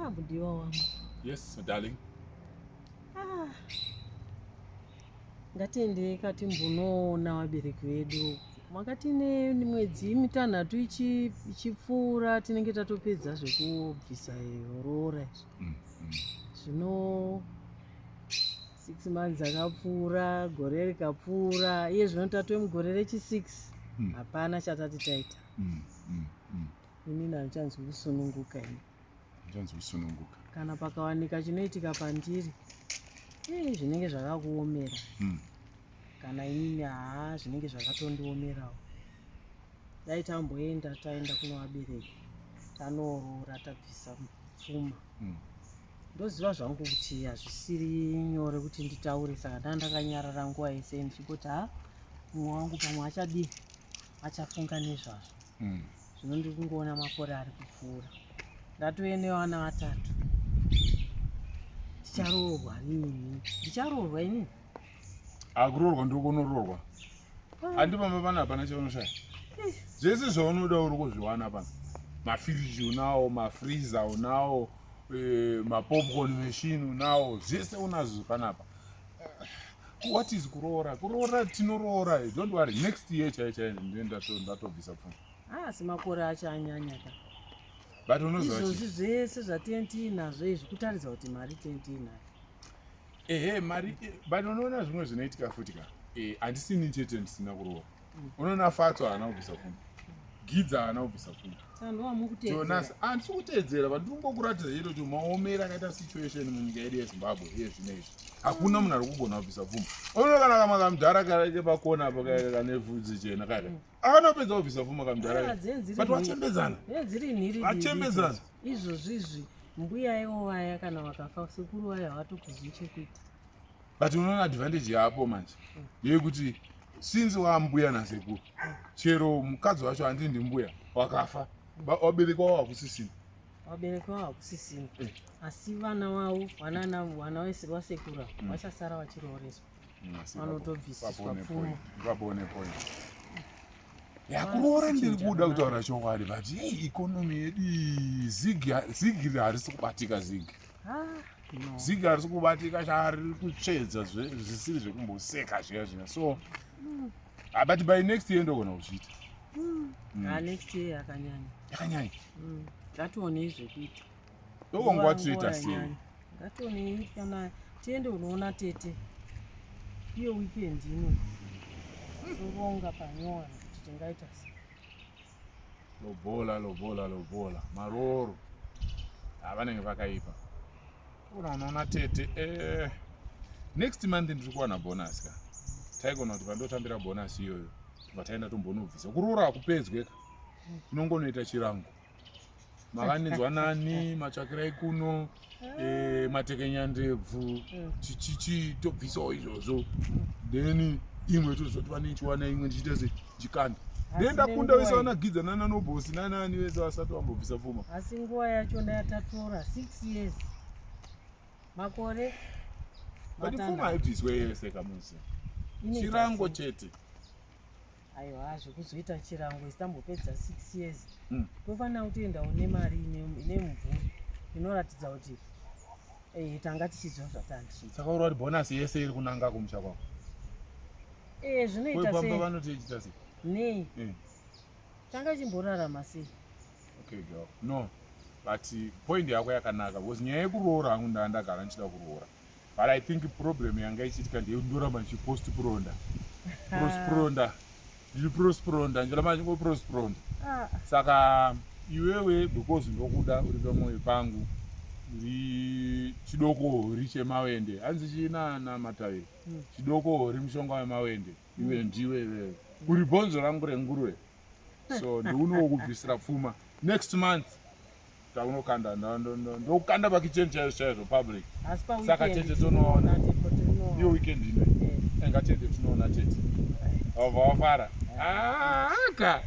Mudiwa wangu. Yes, darling. Ngatiende katimbonoona vabereki vedu. Makatine mwedzi mitanhatu ichipfuura tinenge tatopedza zvekubvisa roora izvi. Zvino 6 months akapfuura, gore rikapfuura, iye zvino tatove mugore rechi6. Hapana chatati taita. Inini handichanzwi kusununguka ini. Kana pakawanika chinoitika pandiri, zvinenge zvakakuomera. Kana inini zvinenge zvakatondiomerawo. Dai tamboenda taenda kuno vabereki, tanoroora tabvisa pfuma. Ndoziva zvangu kuti hazvisiri nyore kuti nditaure, saka ndandakanyarara nguva yese ndichingoti mumwe wangu pamwe achadii, achafunga nezvazvo. Zvino ndiri kungoona makore ari kupfuura. Ndatove nevana 3. Ticharoorwa rini? Ndicharoorwa inini? Akuroorwa ndokunoroorwa. Handipamba pana hapana chaunoshaya. Zvese zvaunoda uri kuzviwana pana. Mafiriji unawo, mafreezer unawo, mapopcorn machine unawo, zvese unazvo panapa. What is kuroora? Kuroora tinoroora. Don't worry, next year chaiye ndatobvisa pfuma. Asi makore acho anyanya ka. But unoziva izvozvi zvese zvatentiinazvo izvi kutaridza kuti mari tentiinayo. Mari, but unoona zvimwe zvinoitika futi ka. Handisini chete ndisina kuroora. Unoona Fatso haana kubvisa pfuma. Gidza haana kubvisa pfuma. Jonas handisi kuteedzera, but ndinongokuratidza chete kuti maomera akaita situation munyika yedu yeZimbabwe zvinezvi. Hakuna munhu ari kugona kubvisa pfuma. Unoona kana kama kamudhara kari pakona apo kane vhudzi chena kare. Akanopedza kubvisa pfuma kamudhara. But wachembedzana. Dziri nhiri. Wachembedzana. Izvozvizvi mbuya ivo vaya kana vakafa sekuru vaya havatokuzivi chekuita. But unoona advantage yapo manje yekuti since wambuya nasekuru, chero mukadzi wacho handii ndimbuya wakafa, wabereki wavo hakusisina. Wabereki wavo hakusisina. Asi vana vavo, vana vasekuru vachasara vachirooreswa. Vanotobvisiswa pfuma. Vapone point. Yakuroora ndiri kuda kutaura chokwadi, but ikonomi yedu zigi harisi kubatika zigi. Zigi harisi kubatika, chari kutsvedza zvisiri zvekumboseka zviya. So, but by next year ndogona kuchiita. Next year yakanyanya. Ngatione zvekuita. Ndongwa toita sei? Ngatione kana tiende unoona tete. Iyo weekend ino. Toronga panyowani kuti tingaita sei. Lobola. Maroro. Vanenge vakaipa. Unoona tete. Next month ndiri kuwana bonus ka. Taigona kuti pandotambira bonus iyoyo. Vataenda tombonobvisa. Kuroora hakupedzweka. Inongonoita chirango. Makanedzwa nani, matsvakirai kuno, matekenya ndebvu, tobvisawo izvozvo. Then imwe tozoti vanichiwana imwe ndichita sechikanda. Ndenda kunda wese vanagidza nanobosi nanani wese vasati vambobvisa pfuma. Asi nguva yachona yatatora 6 years. Makore. But pfuma haibviswe yese kamusi. Chirango chete. Aiwa, zvekuzoita chirango isitambopedza 6 years. Tofanira kutoendawo nemari ine mvuri inoratidza kuti tanga tichiziva zvatandisvitsa. Saka uri kuti bonus yese iri kunanga kumusha kwako. Zvinoita sei? Vanotoichita sei? Nei. Tanga chimborarama sei? Okay girl. No. But point yako yakanaka because nyaya yekuroora hangu ndagara ndichida kuroora. But I think problem yanga ichitika ndoramba ndichipostpronda. Ndiri ndoramba ndichingoprostpronda. Saka iwewe because ndokuda uri pamwoyo pangu, uri chidoko uri chemawende, hanzi chinana mataviri. Chidoko uri mushonga wemawende, iwe ndiwe wewe. Uri bhonzo rangu renguruve. So ndiunokubvisira pfuma. Next month taunokanda ndokanda pakicheni chaizvo public. Saka tete tonoona. Iyo weekend ino. Ngatete tunoona tete. Wafara. Aka.